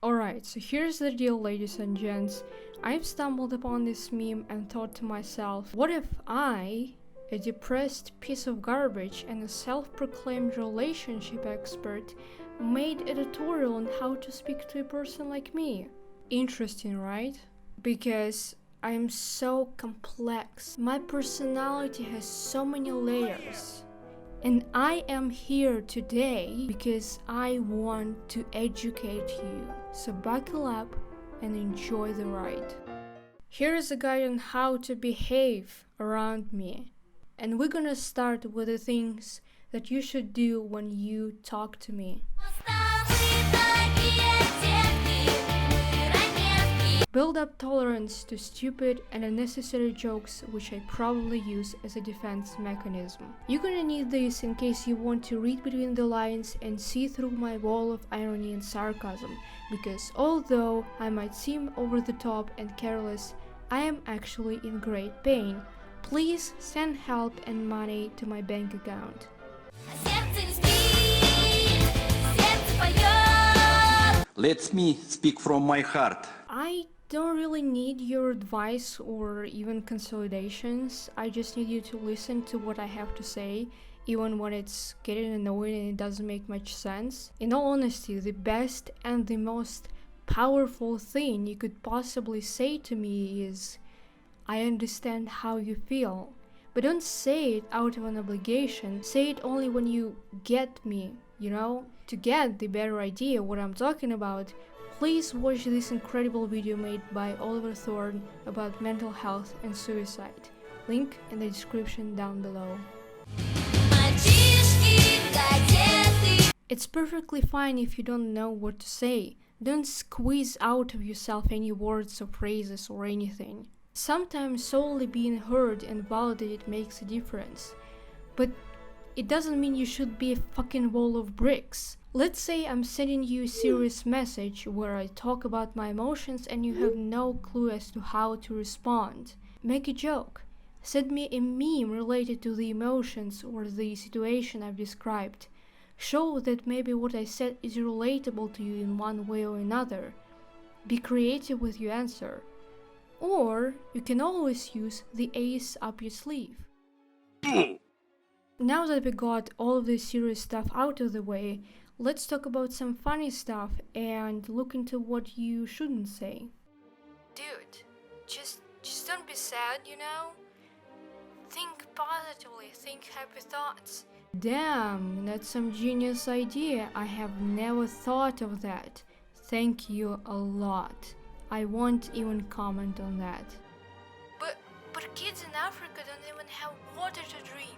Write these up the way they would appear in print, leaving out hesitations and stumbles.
Alright, so here's the deal, ladies and gents. I've stumbled upon this meme and thought to myself, what if I, a depressed piece of garbage and a self-proclaimed relationship expert, made a tutorial on how to speak to a person like me? Interesting, right? Because I am so complex. My personality has so many layers. And I am here today because I want to educate you. So buckle up and enjoy the ride. Here is a guide on how to behave around me. And we're gonna start with the things that you should do when you talk to me. Build up tolerance to stupid and unnecessary jokes, which I probably use as a defense mechanism. You're gonna need this in case you want to read between the lines and see through my wall of irony and sarcasm, because although I might seem over the top and careless, I am actually in great pain. Please send help and money to my bank account. Let me speak from my heart. I don't really need your advice or even consolidations. I just need you to listen to what I have to say, even when it's getting annoying and it doesn't make much sense. In all honesty, the best and the most powerful thing you could possibly say to me is, I understand how you feel. But don't say it out of an obligation. Say it only when you get me, you know? To get the better idea what I'm talking about, please watch this incredible video made by Oliver Thorne about mental health and suicide. Link in the description down below. It's perfectly fine if you don't know what to say. Don't squeeze out of yourself any words or phrases or anything. Sometimes solely being heard and validated makes a difference. But it doesn't mean you should be a fucking wall of bricks. Let's say I'm sending you a serious message where I talk about my emotions and you have no clue as to how to respond. Make a joke. Send me a meme related to the emotions or the situation I've described. Show that maybe what I said is relatable to you in one way or another. Be creative with your answer. Or you can always use the ace up your sleeve. Now that we got all of this serious stuff out of the way, let's talk about some funny stuff and look into what you shouldn't say. Dude, just don't be sad, you know? Think positively, think happy thoughts. Damn, that's some genius idea. I have never thought of that. Thank you a lot. I won't even comment on that. But kids in Africa don't even have water to drink.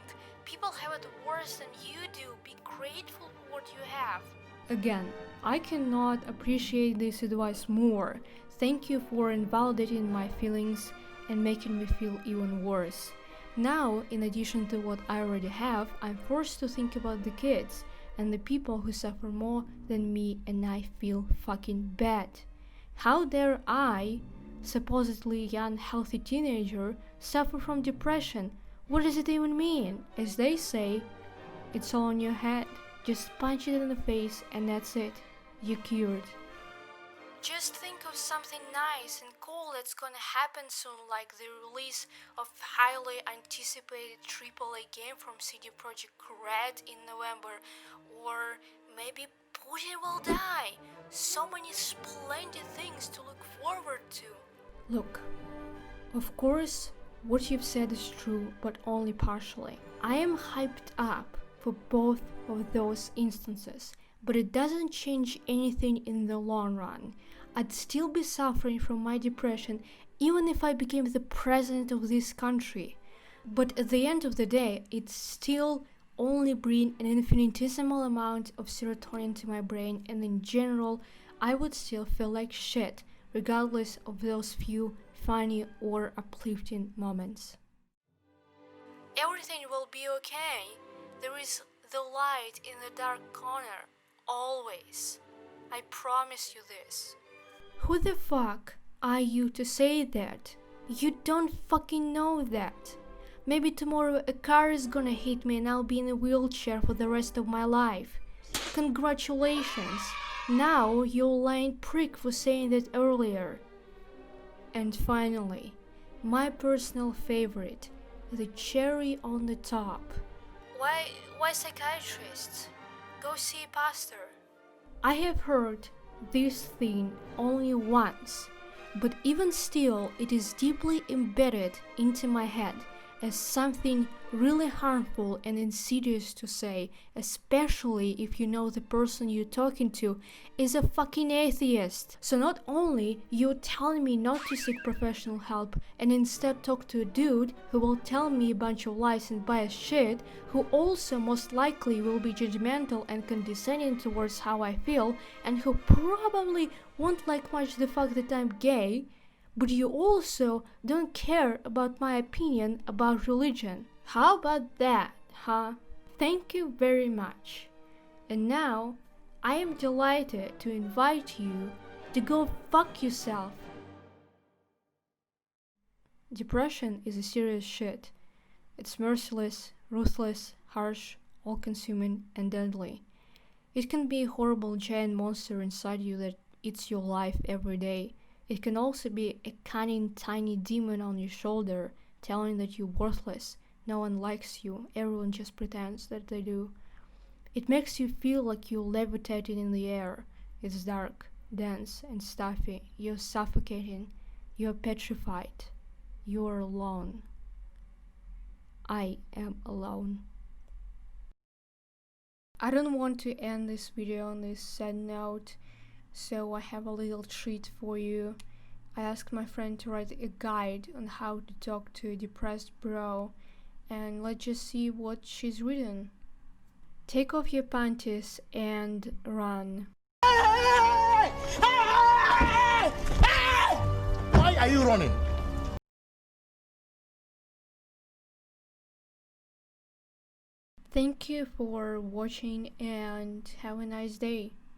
People have it worse than you do. Be grateful for what you have. Again, I cannot appreciate this advice more. Thank you for invalidating my feelings and making me feel even worse. Now, in addition to what I already have, I'm forced to think about the kids and the people who suffer more than me, and I feel fucking bad. How dare I, supposedly young, healthy teenager, suffer from depression? What does it even mean? As they say, it's all in your head. Just punch it in the face and that's it. You're cured. Just think of something nice and cool that's gonna happen soon, like the release of highly anticipated AAA game from CD Projekt Red in November, or maybe Putin will die. So many splendid things to look forward to. Look, of course, what you've said is true, but only partially. I am hyped up for both of those instances, but it doesn't change anything in the long run. I'd still be suffering from my depression even if I became the president of this country. But at the end of the day, it still only bring an infinitesimal amount of serotonin to my brain, and in general, I would still feel like shit, regardless of those few funny or uplifting moments. Everything will be okay. There is the light in the dark corner, always. I promise you this. Who the fuck are you to say that? You don't fucking know that. Maybe tomorrow a car is gonna hit me and I'll be in a wheelchair for the rest of my life. Congratulations. Now you're a lying prick for saying that earlier. And finally, my personal favorite, the cherry on the top. Why psychiatrists? Go see a pastor. I have heard this thing only once, but even still it is deeply embedded into my head as something really harmful and insidious to say, especially if you know the person you're talking to is a fucking atheist. So not only you're telling me not to seek professional help and instead talk to a dude who will tell me a bunch of lies and biased shit, who also most likely will be judgmental and condescending towards how I feel, and who probably won't like much the fact that I'm gay, but you also don't care about my opinion about religion. How about that, huh? Thank you very much. And now, I am delighted to invite you to go fuck yourself. Depression is a serious shit. It's merciless, ruthless, harsh, all-consuming, and deadly. It can be a horrible giant monster inside you that eats your life every day. It can also be a cunning tiny demon on your shoulder telling that you're worthless, no one likes you, everyone just pretends that they do. It makes you feel like you're levitating in the air. It's dark, dense, and stuffy. You're suffocating. You're petrified. You're alone. I am alone. I don't want to end this video on this sad note, so I have a little treat for you. I asked my friend to write a guide on how to talk to a depressed bro, and let's just see what she's written. Take off your panties and run. Why are you running? Thank you for watching and have a nice day.